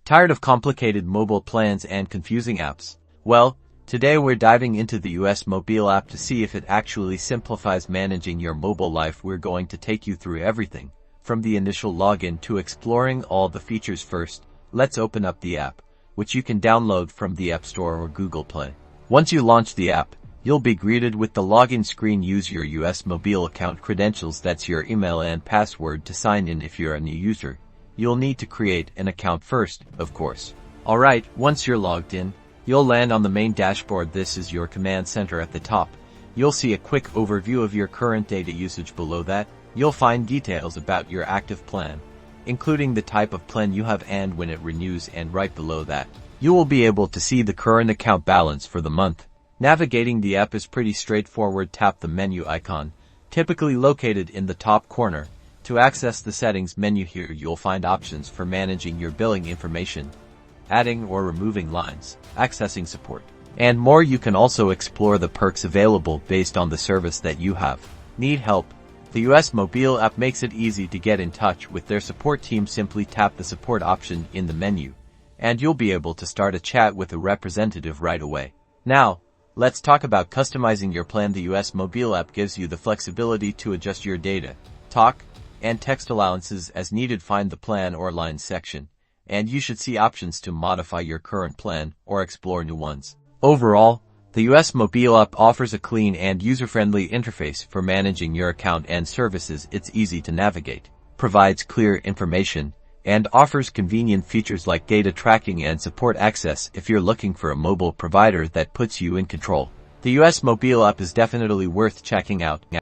Tired of complicated mobile plans and confusing apps? Well, today we're diving into the US Mobile app to see if it actually simplifies managing your mobile life. We're going to take you through everything, from the initial login to exploring all the features. First, let's open up the app, which you can download from the App Store or Google Play. Once you launch the app, you'll be greeted with the login screen. Use your US Mobile account credentials, that's your email and password, to sign in. If you're a new user, you'll need to create an account first, of course. Alright, once you're logged in, you'll land on the main dashboard. This is your command center. At the top, you'll see a quick overview of your current data usage. Below that, you'll find details about your active plan, including the type of plan you have and when it renews. And right below that, you will be able to see the current account balance for the month. Navigating the app is pretty straightforward. Tap the menu icon, typically located in the top corner, to access the settings menu. Here you'll find options for managing your billing information, adding or removing lines, accessing support, and more. You can also explore the perks available based on the service that you have. Need help? The US Mobile app makes it easy to get in touch with their support team. Simply tap the support option in the menu, and you'll be able to start a chat with a representative right away. Now, let's talk about customizing your plan. The US Mobile app gives you the flexibility to adjust your data, talk, and text allowances as needed. Find the plan or lines section, and you should see options to modify your current plan or explore new ones. Overall, the US Mobile app offers a clean and user-friendly interface for managing your account and services. It's easy to navigate, provides clear information, and offers convenient features like data tracking and support access. If you're looking for a mobile provider that puts you in control, the US Mobile app is definitely worth checking out.